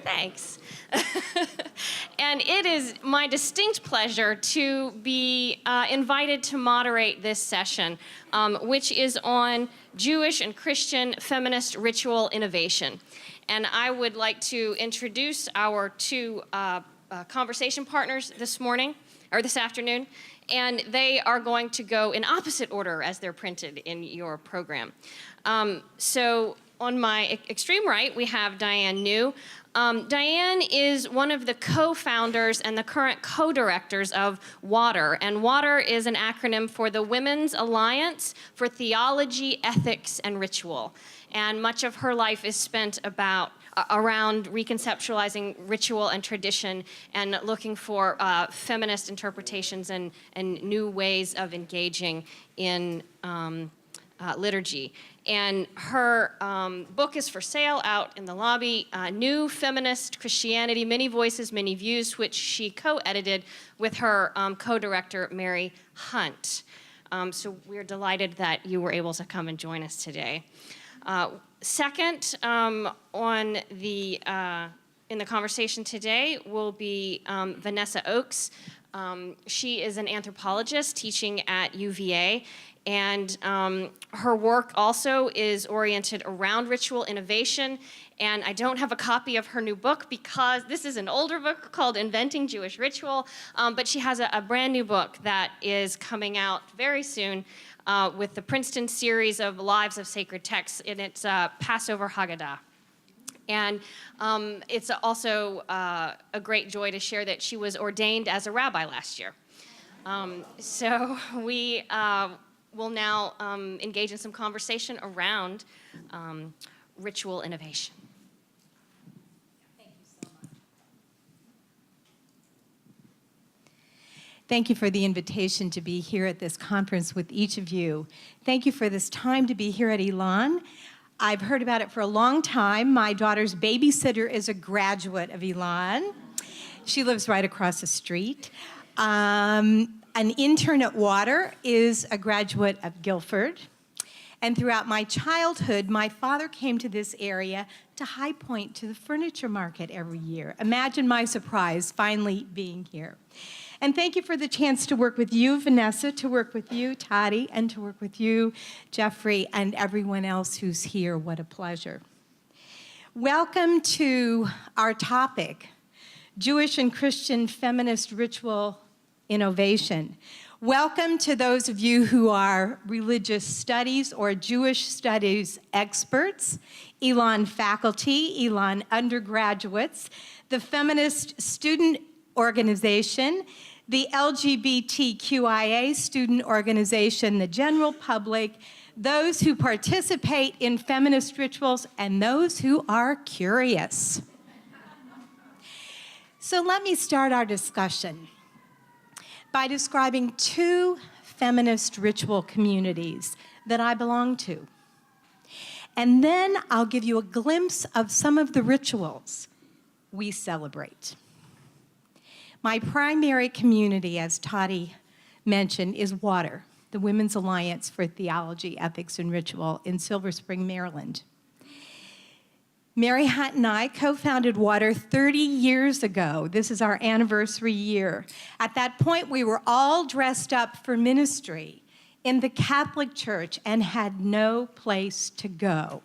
Thanks. And it is my distinct pleasure to be invited to moderate this session, which is on Jewish and Christian feminist ritual innovation. And I would like to introduce our two conversation partners this morning, or this afternoon, and they are going to go in opposite order as they're printed in your program. So on my extreme right, we have Diann Neu. Diann is one of the co-founders and the current co-directors of WATER, and WATER is an acronym for the Women's Alliance for Theology, Ethics, and Ritual. And much of her life is spent around reconceptualizing ritual and tradition and looking for feminist interpretations and new ways of engaging in liturgy. And her book is for sale out in the lobby, New Feminist Christianity, Many Voices, Many Views, which she co-edited with her co-director, Mary Hunt. So we're delighted that you were able to come and join us today. Second, in the conversation today will be Vanessa Ochs. She is an anthropologist teaching at UVA, and her work also is oriented around ritual innovation. And I don't have a copy of her new book because this is an older book called Inventing Jewish Ritual, but she has a brand new book that is coming out very soon with the Princeton series of Lives of Sacred Texts, and it's Passover Haggadah. And it's also a great joy to share that she was ordained as a rabbi last year. So we will now engage in some conversation around ritual innovation. Thank you so much. Thank you for the invitation to be here at this conference with each of you. Thank you for this time to be here at Elon. I've heard about it for a long time. My daughter's babysitter is a graduate of Elon. She lives right across the street. An intern at WATER is a graduate of Guilford. And throughout my childhood, my father came to this area to High Point to the furniture market every year. Imagine my surprise finally being here. And thank you for the chance to work with you, Vanessa, to work with you, Tati, and to work with you, Jeffrey, and everyone else who's here. What a pleasure. Welcome to our topic, Jewish and Christian feminist ritual innovation. Welcome to those of you who are religious studies or Jewish studies experts, Elon faculty, Elon undergraduates, the Feminist Student Organization, the LGBTQIA student organization, the general public, those who participate in feminist rituals, and those who are curious. So let me start our discussion by describing two feminist ritual communities that I belong to. And then I'll give you a glimpse of some of the rituals we celebrate. My primary community, as Tati mentioned, is WATER, the Women's Alliance for Theology, Ethics, and Ritual in Silver Spring, Maryland. Mary Hunt and I co-founded WATER 30 years ago. This is our anniversary year. At that point, we were all dressed up for ministry in the Catholic Church and had no place to go.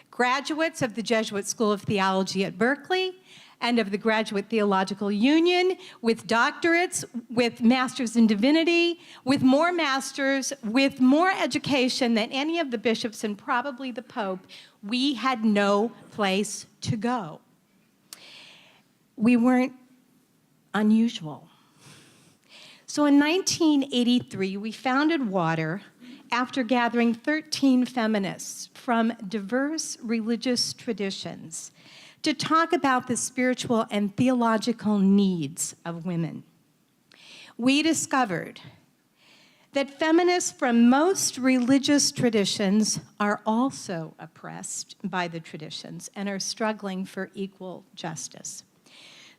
Graduates of the Jesuit School of Theology at Berkeley and of the Graduate Theological Union, with doctorates, with masters in divinity, with more masters, with more education than any of the bishops and probably the Pope, we had no place to go. We weren't unusual. So in 1983, we founded WATER after gathering 13 feminists from diverse religious traditions to talk about the spiritual and theological needs of women. We discovered that feminists from most religious traditions are also oppressed by the traditions and are struggling for equal justice.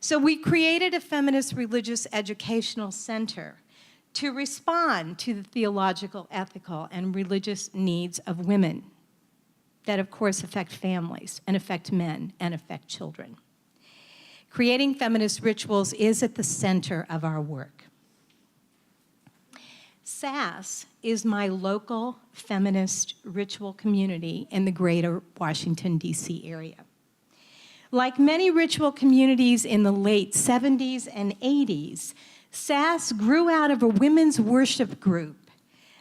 So we created a feminist religious educational center to respond to the theological, ethical, and religious needs of women. that, of course, affect families and affect men and affect children. Creating feminist rituals is at the center of our work. SAS is my local feminist ritual community in the greater Washington, D.C. area. Like many ritual communities in the late 70s and 80s, SAS grew out of a women's worship group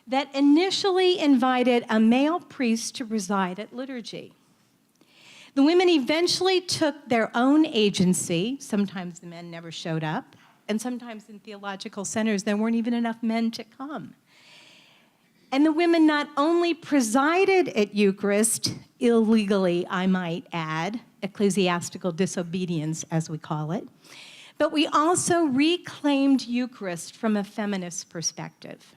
that initially invited a male priest to preside at liturgy. The women eventually took their own agency. Sometimes the men never showed up, and sometimes in theological centers there weren't even enough men to come. And the women not only presided at Eucharist, illegally, I might add, ecclesiastical disobedience, as we call it, but we also reclaimed Eucharist from a feminist perspective.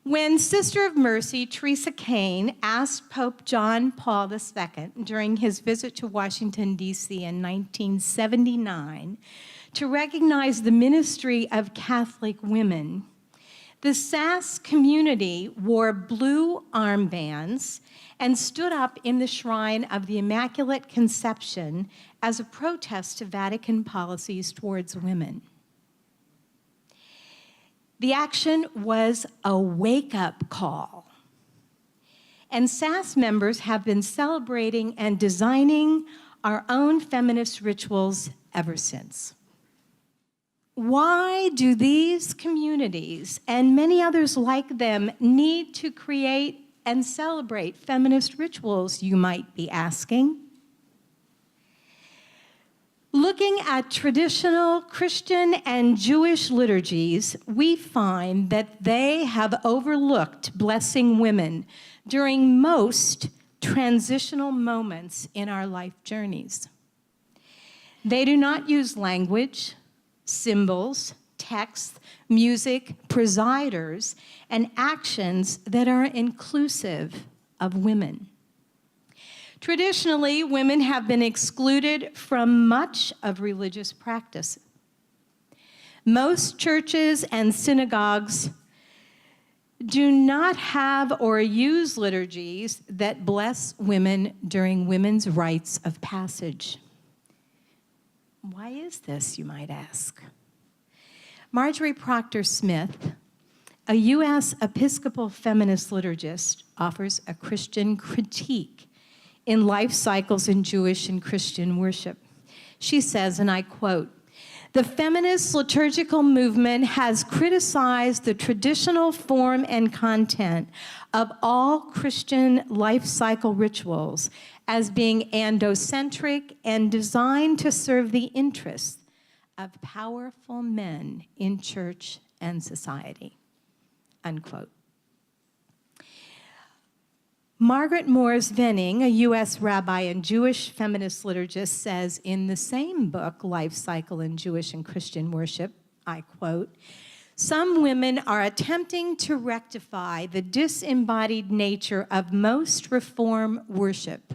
When Sister of Mercy, Teresa Kane, asked Pope John Paul II during his visit to Washington, D.C. in 1979 to recognize the ministry of Catholic women, the SAS community wore blue armbands and stood up in the shrine of the Immaculate Conception as a protest to Vatican policies towards women. The action was a wake-up call. And SAS members have been celebrating and designing our own feminist rituals ever since. Why do these communities and many others like them need to create and celebrate feminist rituals, you might be asking? Looking at traditional Christian and Jewish liturgies, we find that they have overlooked blessing women during most transitional moments in our life journeys. They do not use language, symbols, texts, music, presiders, and actions that are inclusive of women. Traditionally, women have been excluded from much of religious practice. Most churches and synagogues do not have or use liturgies that bless women during women's rites of passage. Why is this, you might ask? Marjorie Proctor Smith, a U.S. Episcopal feminist liturgist, offers a Christian critique in life cycles in Jewish and Christian worship. She says, and I quote, "The feminist liturgical movement has criticized the traditional form and content of all Christian life cycle rituals as being androcentric and designed to serve the interests of powerful men in church and society," unquote. Margaret Morris Venning, a U.S. rabbi and Jewish feminist liturgist, says in the same book, Life Cycle in Jewish and Christian Worship, I quote, "Some women are attempting to rectify the disembodied nature of most Reform worship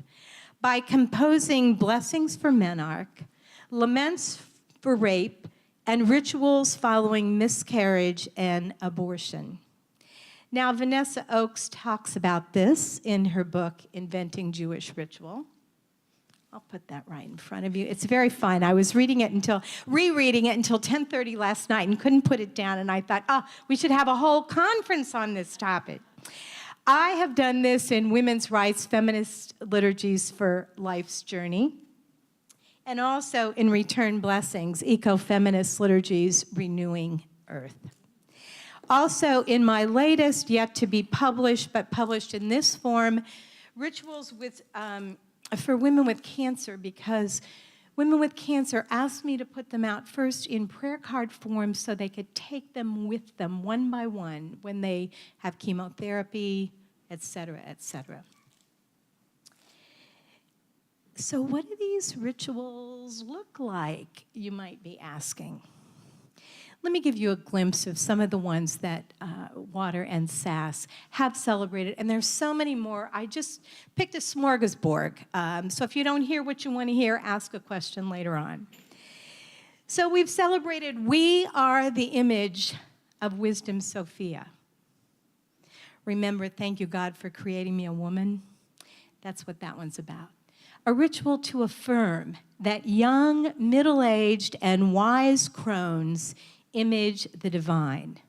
by composing blessings for menarche, laments for rape, and rituals following miscarriage and abortion." Now, Vanessa Ochs talks about this in her book, Inventing Jewish Ritual. I'll put that right in front of you. It's very fun. I was rereading it until 10:30 last night and couldn't put it down, and I thought, we should have a whole conference on this topic. I have done this in women's rights, feminist liturgies for life's journey, and also in Return Blessings, eco-feminist liturgies, renewing earth. Also, in my latest, yet to be published, but published in this form, rituals for women with cancer, because women with cancer asked me to put them out first in prayer card form so they could take them with them one by one when they have chemotherapy, et cetera, et cetera. So what do these rituals look like, you might be asking? Let me give you a glimpse of some of the ones that Water and SAS have celebrated, and there's so many more. I just picked a smorgasbord, so if you don't hear what you want to hear, ask a question later on. So we've celebrated We Are the Image of Wisdom Sophia. Remember, thank you, God, for creating me a woman. That's what that one's about. A ritual to affirm that young, middle-aged, and wise crones image the divine.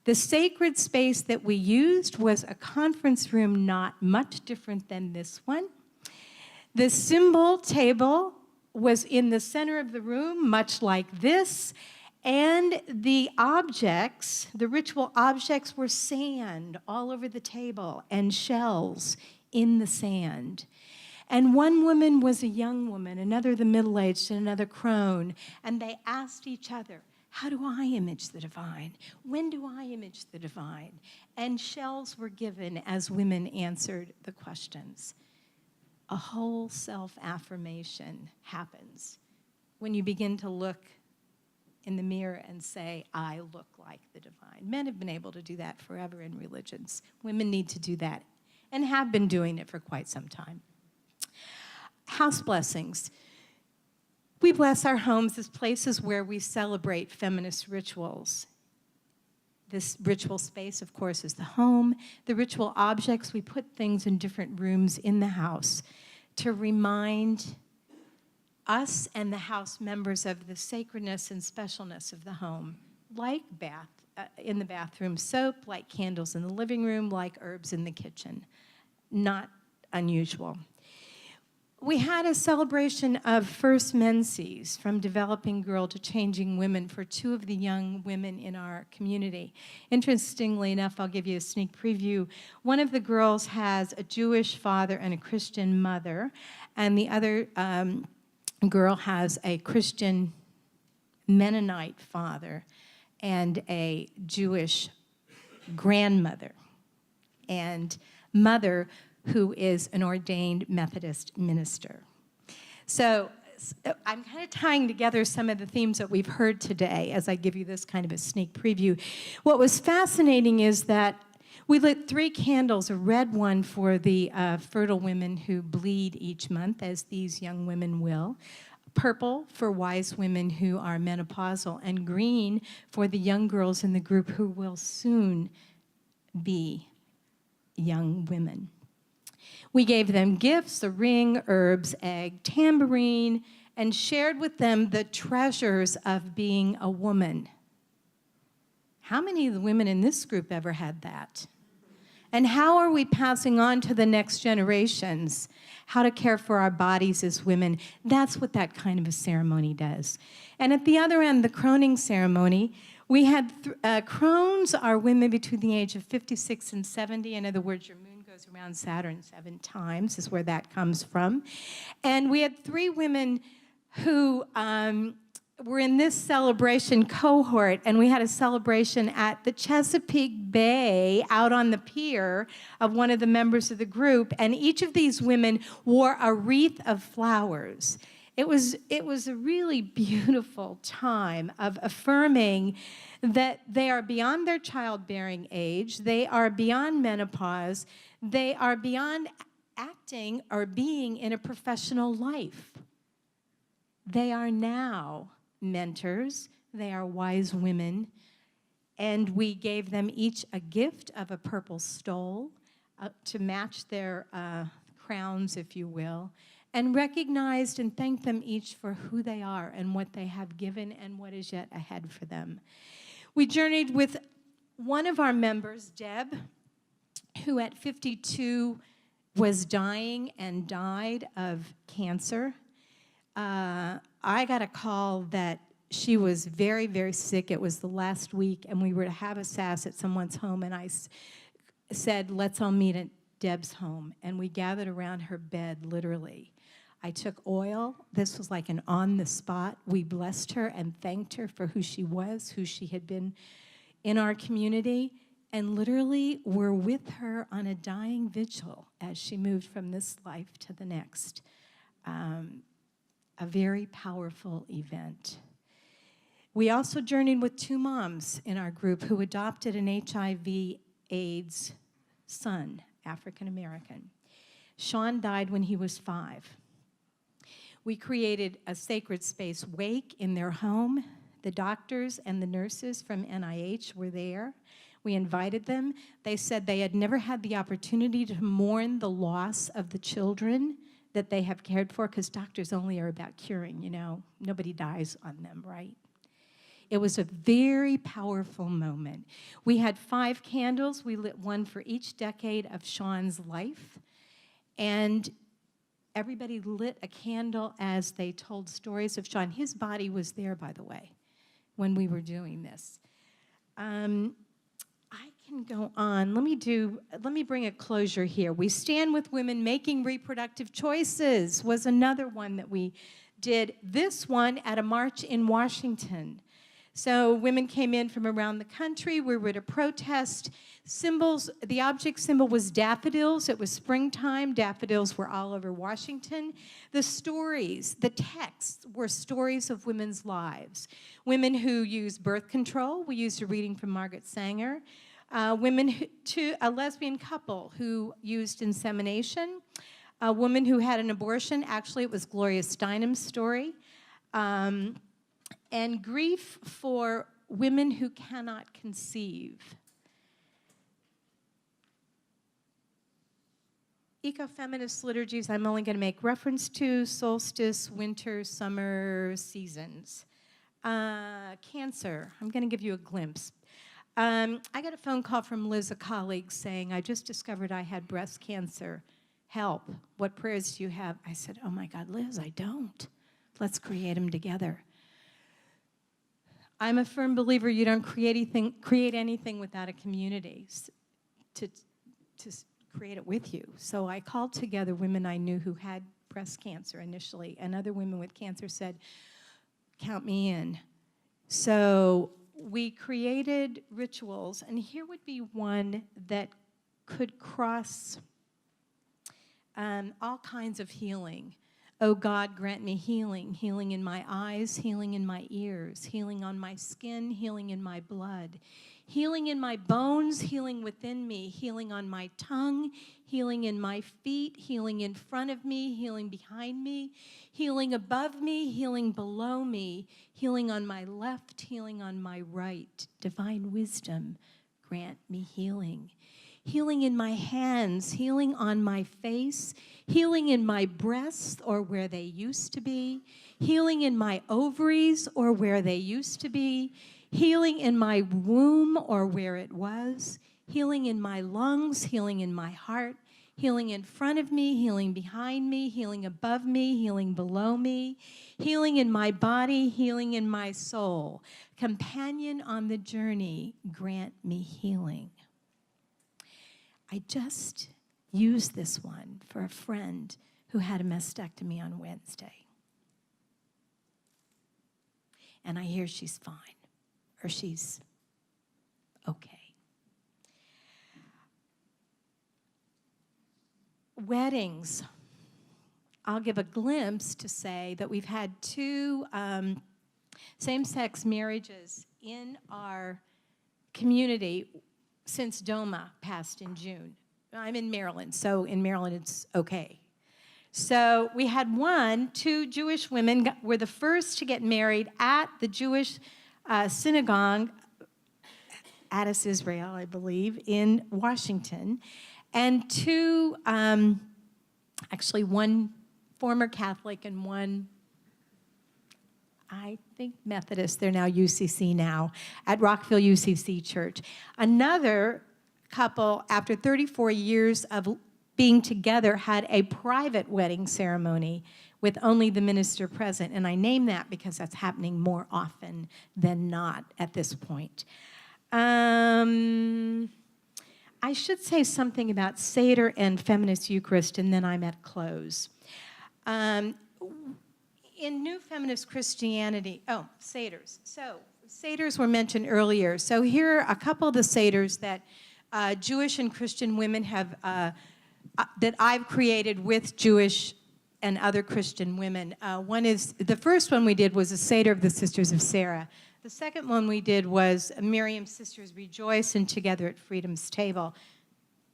The sacred space that we used was a conference room not much different than this one. The symbol table was in the center of the room, much like this, and the objects, the ritual objects, were sand all over the table and shells in the sand. And one woman was a young woman, another the middle-aged, and another crone, and they asked each other, how do I image the divine? When do I image the divine? And shells were given as women answered the questions. A whole self-affirmation happens when you begin to look in the mirror and say, I look like the divine. Men have been able to do that forever in religions. Women need to do that and have been doing it for quite some time. House blessings. We bless our homes as places where we celebrate feminist rituals. This ritual space, of course, is the home. The ritual objects, we put things in different rooms in the house to remind us and the house members of the sacredness and specialness of the home, like in the bathroom soap, like candles in the living room, like herbs in the kitchen. Not unusual. We had a celebration of first menses, from developing girl to changing women, for two of the young women in our community. Interestingly enough, I'll give you a sneak preview. One of the girls has a Jewish father and a Christian mother, and the other girl has a Christian Mennonite father and a Jewish grandmother and mother who is an ordained Methodist minister. So I'm kind of tying together some of the themes that we've heard today as I give you this kind of a sneak preview. What was fascinating is that we lit 3 candles, a red one for the fertile women who bleed each month, as these young women will, purple for wise women who are menopausal, and green for the young girls in the group who will soon be young women. We gave them gifts, a ring, herbs, egg, tambourine, and shared with them the treasures of being a woman. How many of the women in this group ever had that? And how are we passing on to the next generations how to care for our bodies as women? That's what that kind of a ceremony does. And at the other end, the croning ceremony, we had crones are women between the age of 56 and 70. In other words, your moon goes around Saturn 7 times, is where that comes from. And we had 3 women who were in this celebration cohort, and we had a celebration at the Chesapeake Bay out on the pier of one of the members of the group, and each of these women wore a wreath of flowers. It was a really beautiful time of affirming that they are beyond their childbearing age, they are beyond menopause, they are beyond acting or being in a professional life. They are now mentors, they are wise women, and we gave them each a gift of a purple stole to match their crowns, if you will, and recognized and thanked them each for who they are and what they have given and what is yet ahead for them. We journeyed with one of our members, Deb, who at 52 was dying and died of cancer. I got a call that she was very, very sick. It was the last week, and we were to have a SAS at someone's home, and I said, let's all meet at Deb's home, and we gathered around her bed, literally. I took oil. This was like an on-the-spot. We blessed her and thanked her for who she was, who she had been in our community, and literally were with her on a dying vigil as she moved from this life to the next. A very powerful event. We also journeyed with 2 moms in our group who adopted an HIV/AIDS son, African American. Sean died when he was 5. We created a sacred space wake in their home. The doctors and the nurses from NIH were there. We invited them. They said they had never had the opportunity to mourn the loss of the children that they have cared for, because doctors only are about curing, you know. Nobody dies on them, right? It was a very powerful moment. We had 5 candles. We lit one for each decade of Sean's life. And everybody lit a candle as they told stories of Sean. His body was there, by the way, when we were doing this. I can go on. Let me bring a closure here. We Stand with Women Making Reproductive Choices was another one that we did. This one at a march in Washington. So women came in from around the country. We were to protest. Symbols, the object symbol was daffodils. It was springtime. Daffodils were all over Washington. The stories, the texts were stories of women's lives. Women who used birth control. We used a reading from Margaret Sanger. A lesbian couple who used insemination. A woman who had an abortion. Actually, it was Gloria Steinem's story. And grief for women who cannot conceive. Ecofeminist liturgies I'm only going to make reference to: solstice, winter, summer seasons. Cancer, I'm going to give you a glimpse. I got a phone call from Liz, a colleague, saying, I just discovered I had breast cancer. Help. What prayers do you have? I said, oh my God, Liz, I don't. Let's create them together. I'm a firm believer you don't create anything without a community to create it with you. So I called together women I knew who had breast cancer initially, and other women with cancer said, count me in. So we created rituals, and here would be one that could cross all kinds of healing. Oh God, grant me healing, healing in my eyes, healing in my ears, healing on my skin, healing in my blood, healing in my bones, healing within me, healing on my tongue, healing in my feet, healing in front of me, healing behind me, healing above me, healing below me, healing on my left, healing on my right. Divine wisdom, grant me healing. Healing in my hands, healing on my face, healing in my breasts or where they used to be, healing in my ovaries or where they used to be, healing in my womb or where it was, healing in my lungs, healing in my heart, healing in front of me, healing behind me, healing above me, healing below me, healing in my body, healing in my soul. Companion on the journey, grant me healing. I just used this one for a friend who had a mastectomy on Wednesday. And I hear she's fine, or she's okay. Weddings. I'll give a glimpse to say that we've had 2 same-sex marriages in our community since DOMA passed in June. I'm in Maryland, so in Maryland it's okay. So we had 2 Jewish women were the first to get married at the Jewish synagogue, Addis, Israel, I believe, in Washington. And 2, actually one former Catholic and one, I think Methodist, they're now UCC now, at Rockville UCC Church. Another couple, after 34 years of being together, had a private wedding ceremony with only the minister present. And I name that because that's happening more often than not at this point. I should say something about Seder and Feminist Eucharist, and then I'm at close. In New Feminist Christianity, Seders. So Seders were mentioned earlier. So here are a couple of the Seders that Jewish and Christian women have, that I've created with Jewish and other Christian women. The first one we did was a Seder of the Sisters of Sarah. The second one we did was Miriam's Sisters Rejoice and Together at Freedom's Table.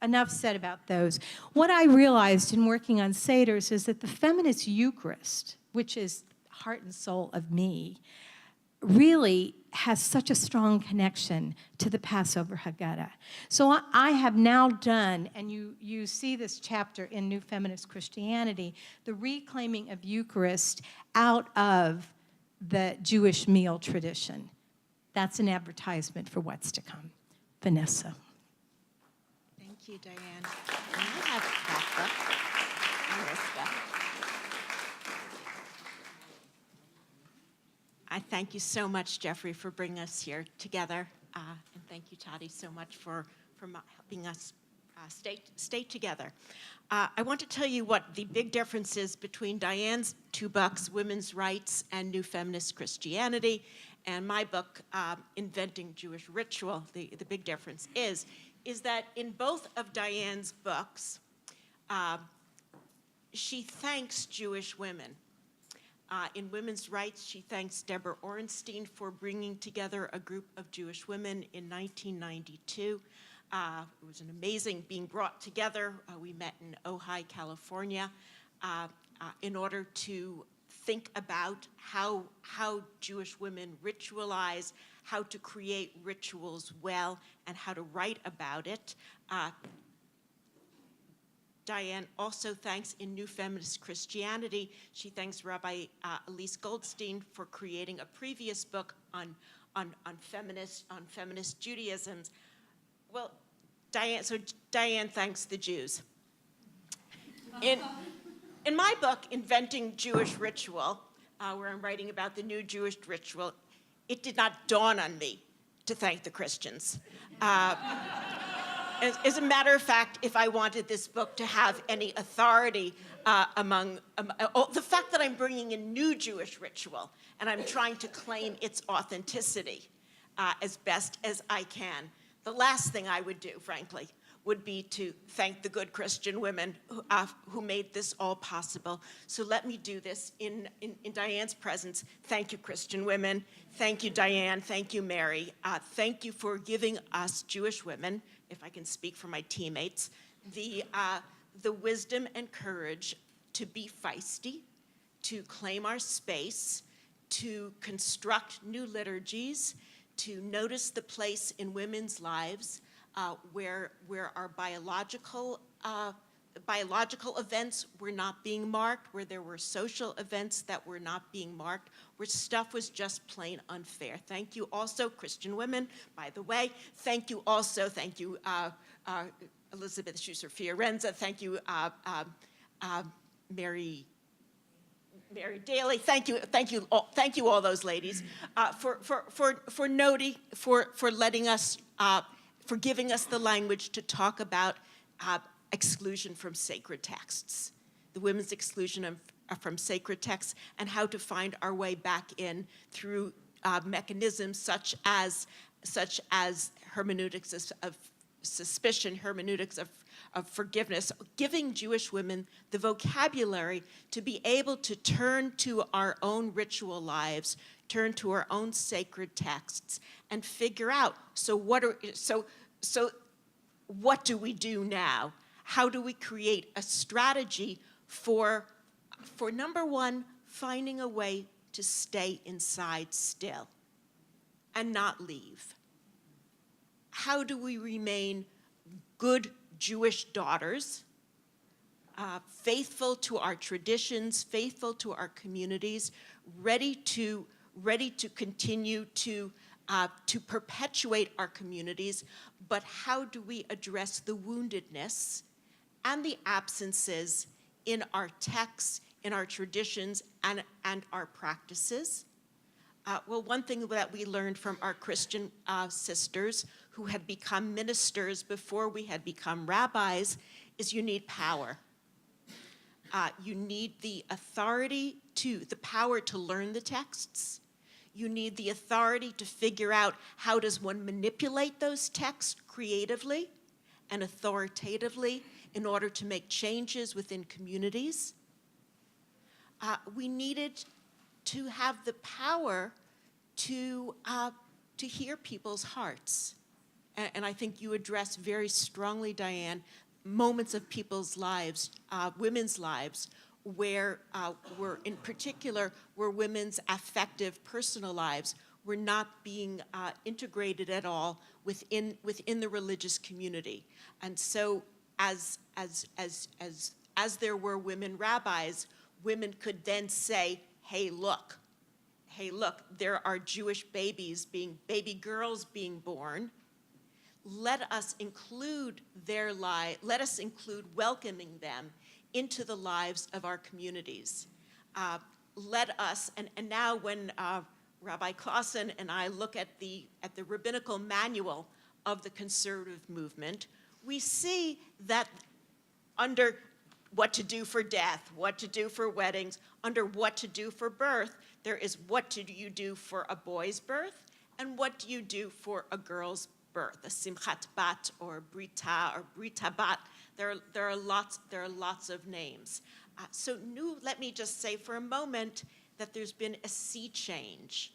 Enough said about those. What I realized in working on Seders is that the Feminist Eucharist, which is heart and soul of me, really has such a strong connection to the Passover Haggadah. So I have now done, and you see this chapter in New Feminist Christianity, the reclaiming of Eucharist out of the Jewish meal tradition. That's an advertisement for what's to come. Vanessa. Thank you, Diann. And I have a scrapbook on this book. I thank you so much, Jeffrey, for bringing us here together. And thank you, Tati, so much for helping us stay together. I want to tell you what the big difference is between Diann's two books, Women's Rights and New Feminist Christianity, and my book, Inventing Jewish Ritual. The big difference is that in both of Diann's books, she thanks Jewish women. In Women's Rights, she thanks Deborah Orenstein for bringing together a group of Jewish women in 1992. It was an amazing being brought together. We met in Ojai, California, in order to think about how Jewish women ritualize, how to create rituals well, and how to write about it. Diann also thanks in New Feminist Christianity. She thanks Rabbi Elise Goldstein for creating a previous book on feminist Judaism. Well, Diann thanks the Jews. In my book, Inventing Jewish Ritual, where I'm writing about the new Jewish ritual, it did not dawn on me to thank the Christians. As a matter of fact, if I wanted this book to have any authority the fact that I'm bringing a new Jewish ritual and I'm trying to claim its authenticity as best as I can, the last thing I would do, frankly, would be to thank the good Christian women who made this all possible. So let me do this in Diann's presence. Thank you, Christian women. Thank you, Diann. Thank you, Mary. Thank you for giving us Jewish women, if I can speak for my teammates, the wisdom and courage to be feisty, to claim our space, to construct new liturgies, to notice the place in women's lives where our biological events were not being marked, where there were social events that were not being marked, where stuff was just plain unfair. Thank you also, Christian women, by the way. Thank you Elizabeth Schuster-Fiorenza. Thank you, Mary Daly. Thank you all those ladies for noting, for letting us, for giving us the language to talk about exclusion from sacred texts, the women's exclusion from sacred texts, and how to find our way back in through mechanisms such as hermeneutics of suspicion, hermeneutics of forgiveness, giving Jewish women the vocabulary to be able to turn to our own ritual lives, turn to our own sacred texts, and figure out, so what do we do now? How do we create a strategy for number one, finding a way to stay inside still and not leave? How do we remain good Jewish daughters, faithful to our traditions, faithful to our communities, ready to continue to perpetuate our communities, but how do we address the woundedness and the absences in our texts, in our traditions, and our practices? Well, one thing that we learned from our Christian sisters who had become ministers before we had become rabbis is you need power. You need the authority the power to learn the texts. You need the authority to figure out how does one manipulate those texts creatively and authoritatively in order to make changes within communities. We needed to have the power to hear people's hearts. And I think you address very strongly, Diann, moments of people's lives, women's lives, where in particular, were women's affective personal lives, were not being integrated at all within the religious community. And so as there were women rabbis, women could then say, hey, look, there are Jewish baby girls being born. Let us include their life, let us include welcoming them into the lives of our communities. Let us, and now when Rabbi Clausen and I look at the rabbinical manual of the conservative movement, we see that under what to do for death, what to do for weddings, under what to do for birth, there is what do you do for a boy's birth, and what do you do for a girl's birth, a simchat bat or brita or brita bat. There are lots of names. So let me just say for a moment that there's been a sea change.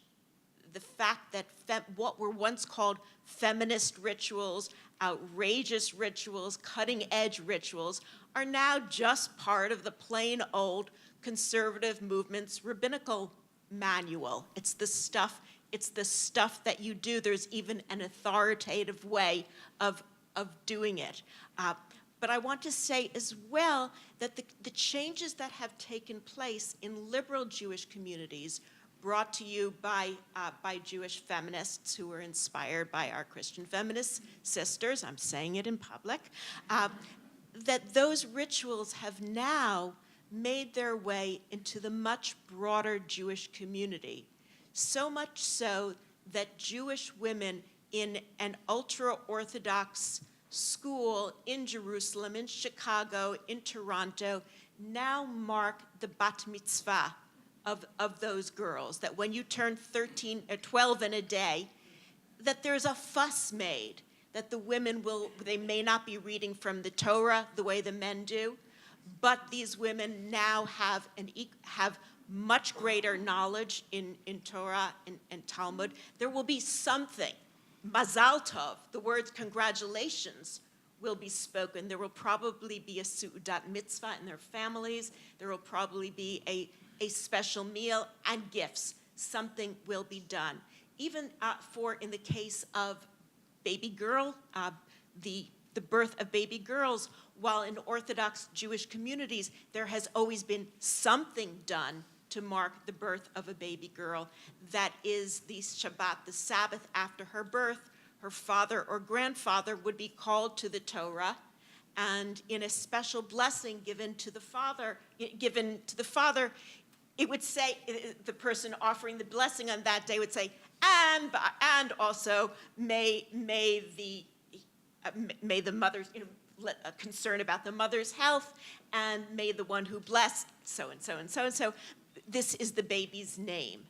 The fact that what were once called feminist rituals, outrageous rituals, cutting-edge rituals, are now just part of the plain old conservative movement's rabbinical manual. It's the stuff that you do. There's even an authoritative way of doing it. But I want to say as well that the changes that have taken place in liberal Jewish communities, brought to you by Jewish feminists who were inspired by our Christian feminist sisters, I'm saying it in public, that those rituals have now made their way into the much broader Jewish community. So much so that Jewish women in an ultra-Orthodox school in Jerusalem, in Chicago, in Toronto, now mark the bat mitzvah of those girls, that when you turn 13 or 12 in a day, that there's a fuss made, that the women they may not be reading from the Torah the way the men do, but these women now have much greater knowledge in Torah and Talmud. There will be something, mazal tov, the words congratulations will be spoken. There will probably be a su'udat mitzvah in their families. There will probably be a special meal and gifts. Something will be done. Even in the case of baby girl, the birth of baby girls, while in Orthodox Jewish communities, there has always been something done to mark the birth of a baby girl. That is the Shabbat, the Sabbath after her birth. Her father or grandfather would be called to the Torah, and in a special blessing given to the father, it would say, the person offering the blessing on that day would say, and also may the mother's, concern about the mother's health, and may the one who blessed so and so and so and so. This is the baby's name,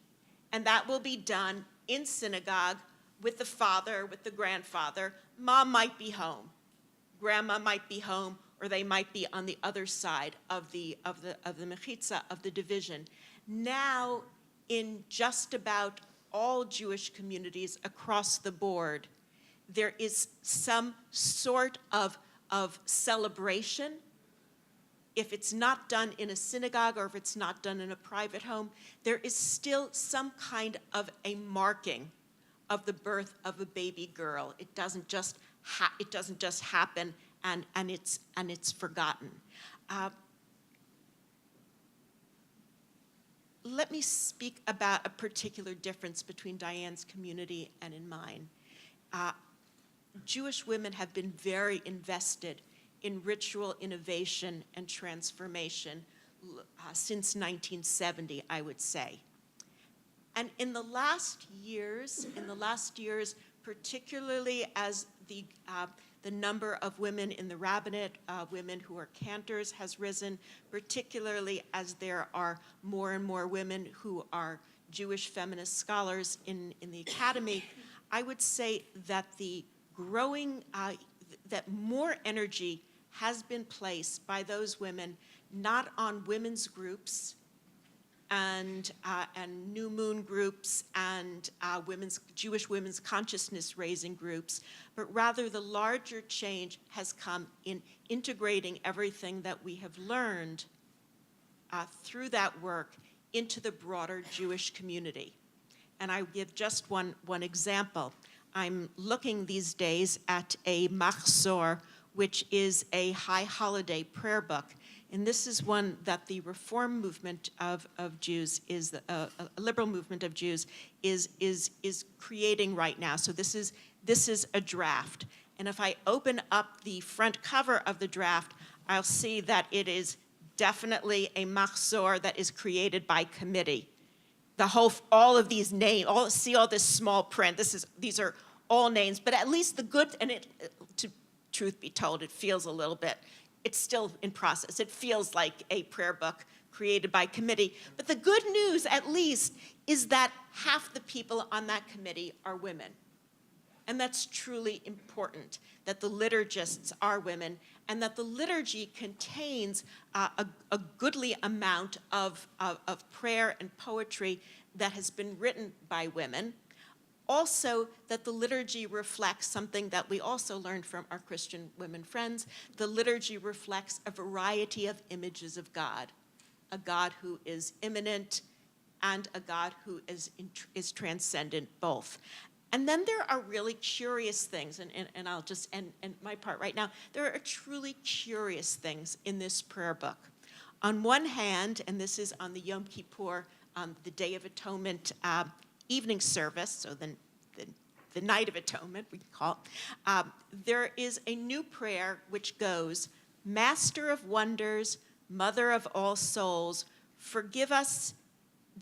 and that will be done in synagogue with the father, with the grandfather. Mom might be home, grandma might be home, or they might be on the other side of the mechitza, of the division. Now, in just about all Jewish communities across the board, there is some sort of celebration. If it's not done in a synagogue or if it's not done in a private home, there is still some kind of a marking of the birth of a baby girl. It doesn't just happen and it's forgotten. Let me speak about a particular difference between Diann's community and in mine. Jewish women have been very invested in ritual innovation and transformation since 1970, I would say. And in the last years, particularly as the number of women in the rabbinate, women who are cantors, has risen, particularly as there are more and more women who are Jewish feminist scholars in the academy, I would say that that more energy has been placed by those women not on women's groups and new moon groups and Jewish women's consciousness raising groups, but rather the larger change has come in integrating everything that we have learned through that work into the broader Jewish community. And I give just one example. I'm looking these days at a Machzor, which is a high holiday prayer book. And this is one that the Reform movement of Jews is, a liberal movement of Jews is creating right now. So this is a draft. And if I open up the front cover of the draft, I'll see that it is definitely a Machzor that is created by committee. All of these names, see all this small print. These are all names, but at least the good, and to truth be told, it feels a little bit, it's still in process. It feels like a prayer book created by committee. But the good news, at least, is that half the people on that committee are women. And that's truly important, that the liturgists are women, and that the liturgy contains a goodly amount of prayer and poetry that has been written by women. Also, that the liturgy reflects something that we also learned from our Christian women friends. The liturgy reflects a variety of images of God, a God who is immanent and a God who is transcendent both. And then there are really curious things, and I'll just end my part right now. There are truly curious things in this prayer book. On one hand, and this is on the Yom Kippur, the Day of Atonement evening service, so the Night of Atonement, we call it, there is a new prayer which goes, Master of wonders, Mother of all souls, forgive us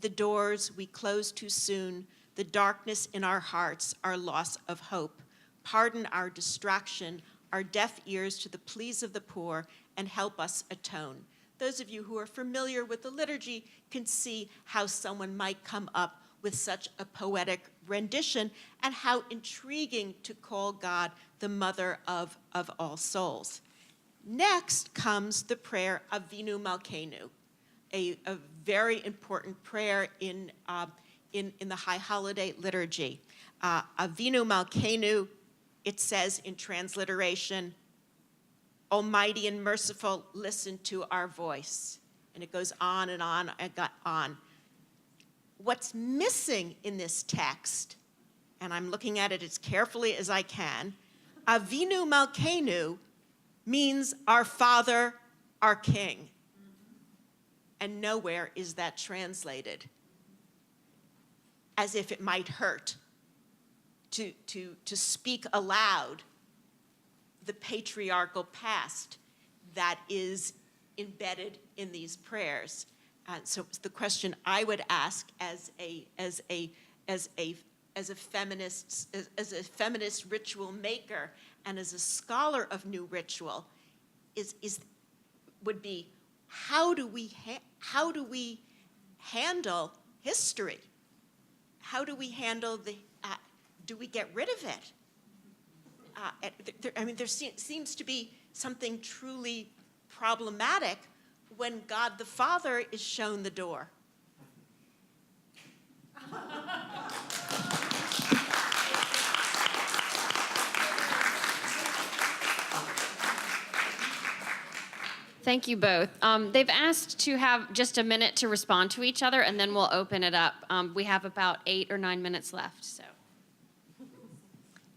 the doors we close too soon, the darkness in our hearts, our loss of hope. Pardon our distraction, our deaf ears to the pleas of the poor, and help us atone. Those of you who are familiar with the liturgy can see how someone might come up with such a poetic rendition and how intriguing to call God the mother of all souls. Next comes the prayer Avinu Malkeinu, a very important prayer in the High Holiday liturgy. Avinu Malkeinu, it says in transliteration, Almighty and merciful, listen to our voice. And it goes on and on and on. What's missing in this text, and I'm looking at it as carefully as I can, Avinu Malkeinu means our Father, our King. And nowhere is that translated, as if it might hurt to speak aloud the patriarchal past that is embedded in these prayers. So the question I would ask as a feminist ritual maker and as a scholar of new ritual would be, how do we handle history? How do we handle do we get rid of it? There seems to be something truly problematic when God the Father is shown the door. Thank you both. They've asked to have just a minute to respond to each other, and then we'll open it up. We have about 8 or 9 minutes left. So.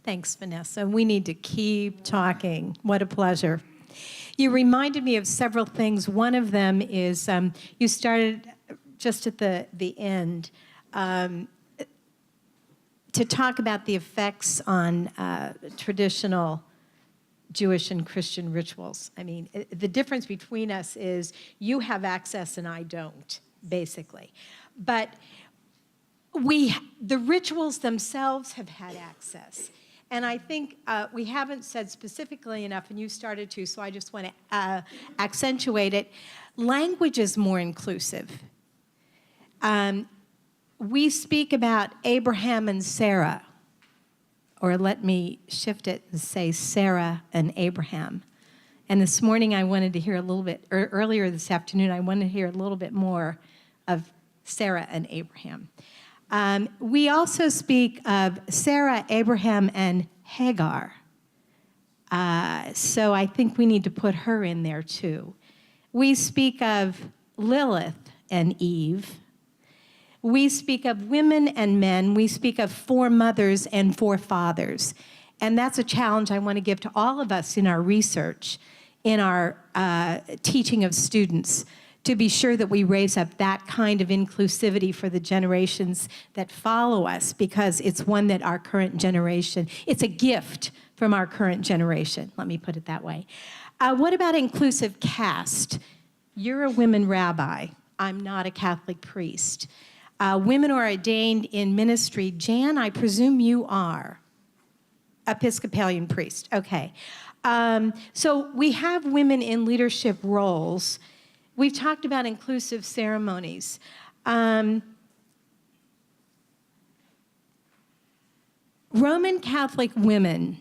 Thanks, Vanessa. We need to keep talking. What a pleasure. You reminded me of several things. One of them is you started just at the end to talk about the effects on traditional Jewish and Christian rituals. I mean, the difference between us is you have access and I don't, basically. But the rituals themselves have had access. And I think we haven't said specifically enough, and you started to, so I just want to accentuate it. Language is more inclusive. We speak about Abraham and Sarah, or let me shift it and say Sarah and Abraham. And this morning I wanted to hear a little bit, or earlier this afternoon, I wanted to hear a little bit more of Sarah and Abraham. We also speak of Sarah, Abraham, and Hagar. So I think we need to put her in there too. We speak of Lilith and Eve. We speak of women and men. We speak of foremothers and forefathers. And that's a challenge I want to give to all of us in our research, in our teaching of students, to be sure that we raise up that kind of inclusivity for the generations that follow us, because it's one that our current generation, it's a gift from our current generation, let me put it that way. What about inclusive caste? You're a women rabbi. I'm not a Catholic priest. Women are ordained in ministry. Jan, I presume you are. Episcopalian priest, okay. So we have women in leadership roles. We've talked about inclusive ceremonies. Roman Catholic women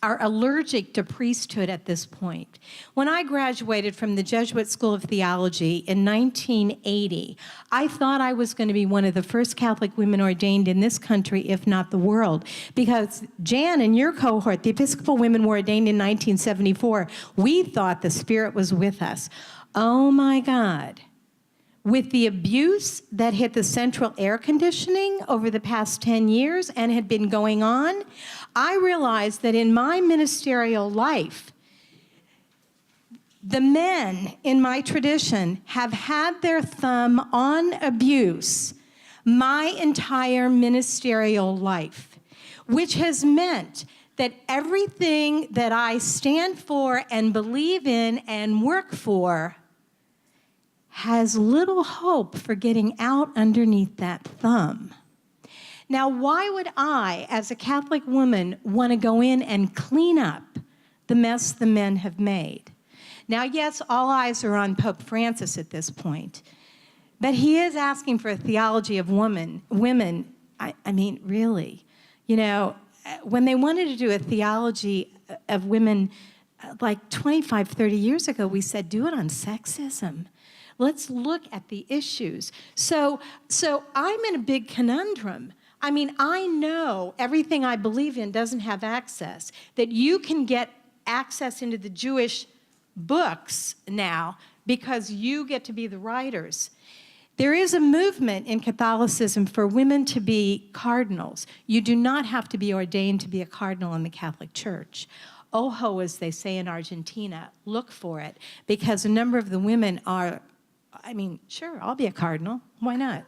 are allergic to priesthood at this point. When I graduated from the Jesuit School of Theology in 1980, I thought I was going to be one of the first Catholic women ordained in this country, if not the world, because Jan and your cohort, the Episcopal women, were ordained in 1974. We thought the Spirit was with us. Oh my God. With the abuse that hit the central air conditioning over the past 10 years and had been going on, I realized that in my ministerial life, the men in my tradition have had their thumb on abuse my entire ministerial life, which has meant that everything that I stand for and believe in and work for has little hope for getting out underneath that thumb. Now, why would I, as a Catholic woman, want to go in and clean up the mess the men have made? Now, yes, all eyes are on Pope Francis at this point, but he is asking for a theology of women. I mean, really, you know, when they wanted to do a theology of women like 25, 30 years ago, we said, do it on sexism. Let's look at the issues. So I'm in a big conundrum. I mean, I know everything I believe in doesn't have access, that you can get access into the Jewish books now because you get to be the writers. There is a movement in Catholicism for women to be cardinals. You do not have to be ordained to be a cardinal in the Catholic Church. Ojo, as they say in Argentina, look for it, because a number of the women are, I mean, sure, I'll be a cardinal. Why not?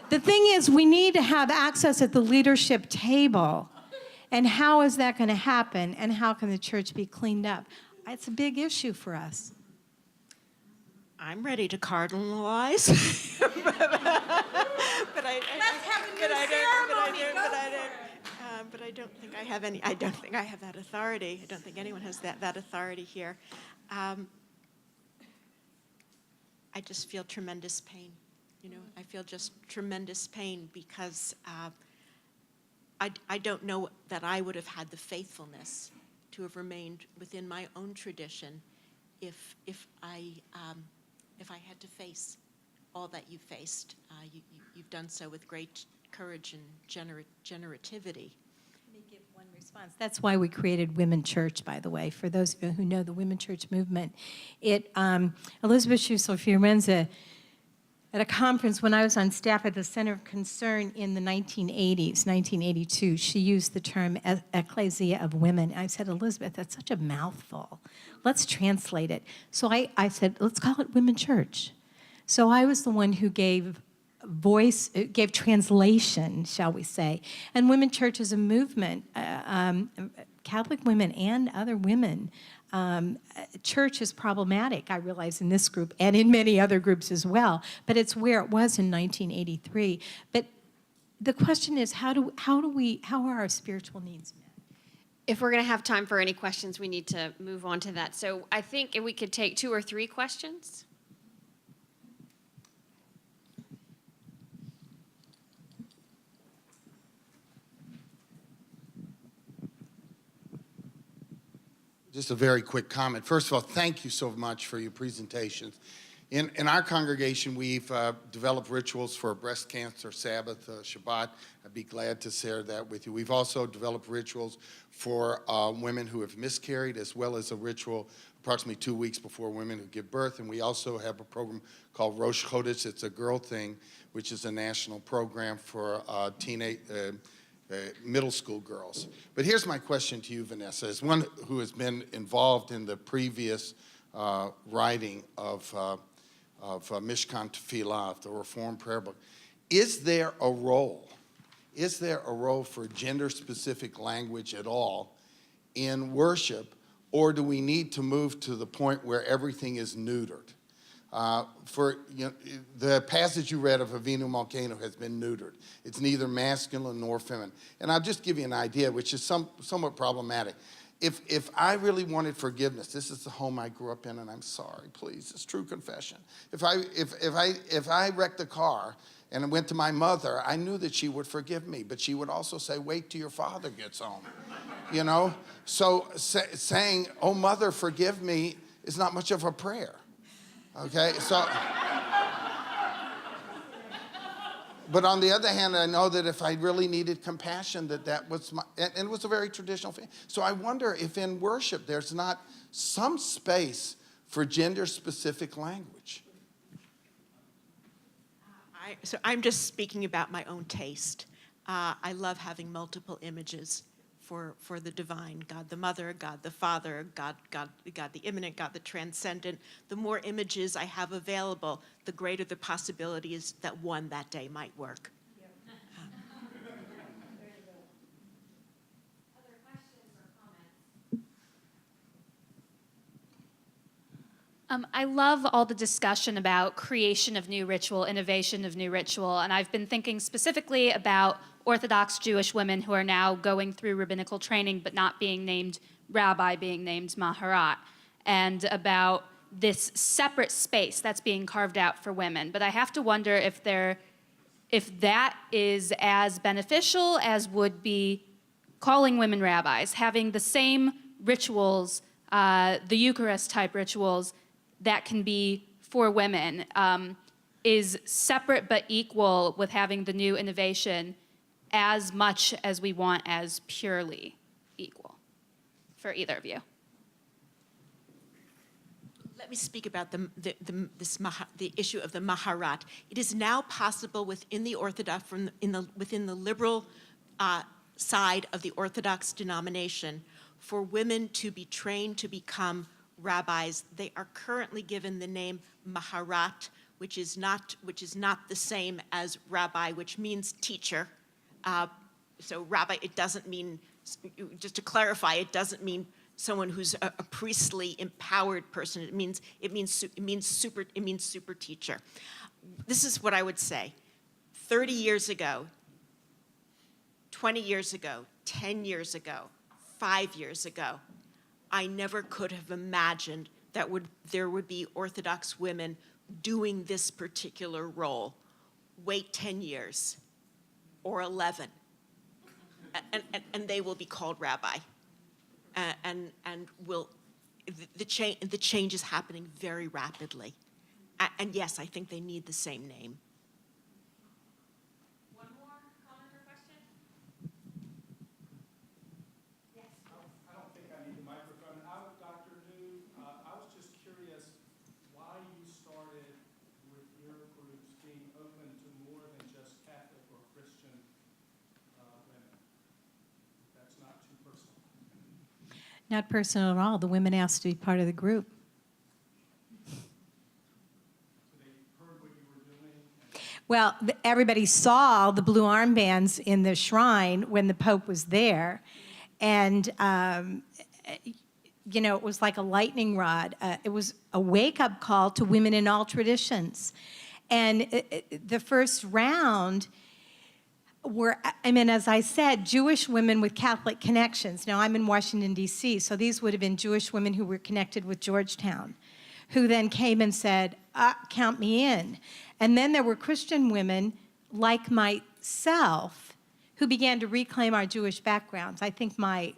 The thing is, we need to have access at the leadership table. And how is that going to happen? And how can the church be cleaned up? It's a big issue for us. I'm ready to cardinalize. But I don't think I have any. I don't think I have that authority. I don't think anyone has that authority here. I just feel tremendous pain. You know, I feel just tremendous pain because I don't know that I would have had the faithfulness to have remained within my own tradition if I had to face all that you faced. You've done so with great courage and generativity. Let me give one response. That's why we created Women Church, by the way. For those of you who know the Women Church movement, Elizabeth Schussel-Fiorenza, at a conference when I was on staff at the Center of Concern in the 1980s, 1982, she used the term ecclesia of women. I said, Elizabeth, that's such a mouthful. Let's translate it. So I said, let's call it Women Church. So I was the one who gave gave translation, shall we say. And Women Church is a movement, Catholic women and other women. Church is problematic, I realize, in this group and in many other groups as well, but it's where it was in 1983. But the question is, how are our spiritual needs met? If we're going to have time for any questions, we need to move on to that. So I think if we could take 2 or 3 questions. Just a very quick comment. First of all, thank you so much for your presentations. In our congregation, we've developed rituals for breast cancer, Sabbath, Shabbat. I'd be glad to share that with you. We've also developed rituals for women who have miscarried, as well as a ritual approximately 2 weeks before women who give birth. And we also have a program called Rosh Chodesh. It's a girl thing, which is a national program for middle school girls. But here's my question to you, Vanessa. As one who has been involved in the previous writing of Mishkan Tefillah, the Reform Prayer Book, is there a role for gender-specific language at all in worship, or do we need to move to the point where everything is neutered? The passage you read of Avinu Malkeinu has been neutered. It's neither masculine nor feminine. And I'll just give you an idea, which is somewhat problematic. If I really wanted forgiveness, this is the home I grew up in, and I'm sorry, please, it's true confession. If I wrecked a car and I went to my mother, I knew that she would forgive me, but she would also say, wait till your father gets home, you know? So saying, oh, mother, forgive me, is not much of a prayer, okay? So, but on the other hand, I know that if I really needed compassion, that was and it was a very traditional thing. So I wonder if in worship there's not some space for gender-specific language. So I'm just speaking about my own taste. I love having multiple images for the divine, God the Mother, God the Father, God the immanent, God the transcendent. The more images I have available, the greater the possibility is that one that day might work. I love all the discussion about creation of new ritual, innovation of new ritual, and I've been thinking specifically about Orthodox Jewish women who are now going through rabbinical training but not being named rabbi, being named maharat, and about this separate space that's being carved out for women. But I have to wonder if that is as beneficial as would be calling women rabbis, having the same rituals, the Eucharist-type rituals, that can be for women, is separate but equal with having the new innovation as much as we want as purely equal for either of you. Let me speak about the issue of the maharat. It is now possible within the Orthodox, within the liberal side of the Orthodox denomination, for women to be trained to become rabbis. They are currently given the name maharat, which is not the same as rabbi, which means teacher. So rabbi, it doesn't mean, just to clarify, it doesn't mean someone who's a priestly empowered person. It means super teacher. This is what I would say. 30 years ago, 20 years ago, 10 years ago, 5 years ago, I never could have imagined that there would be Orthodox women doing this particular role. Wait 10 years or 11, and they will be called rabbi. And the change is happening very rapidly. And yes, I think they need the same name. One more comment or question? Yes. I don't think I need the microphone. Dr. Neu, I was just curious why you started with your groups being open to more than just Catholic or Christian women. That's not too personal. Not personal at all. The women asked to be part of the group. So they heard what you were doing. Well, everybody saw the blue armbands in the shrine when the Pope was there. And, you know, it was like a lightning rod. It was a wake-up call to women in all traditions. And the first round were, I mean, as I said, Jewish women with Catholic connections. Now, I'm in Washington, D.C., so these would have been Jewish women who were connected with Georgetown, who then came and said, count me in. And then there were Christian women like myself who began to reclaim our Jewish backgrounds. I think my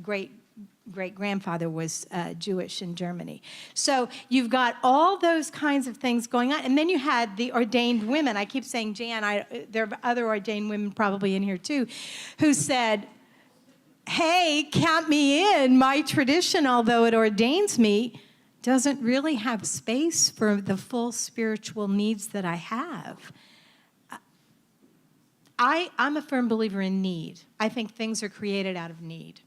great-grandfather was Jewish in Germany. So you've got all those kinds of things going on. And then you had the ordained women. I keep saying Jan, there are other ordained women probably in here too, who said, hey, count me in, my tradition, although it ordains me, doesn't really have space for the full spiritual needs that I have. I'm a firm believer in need. I think things are created out of need.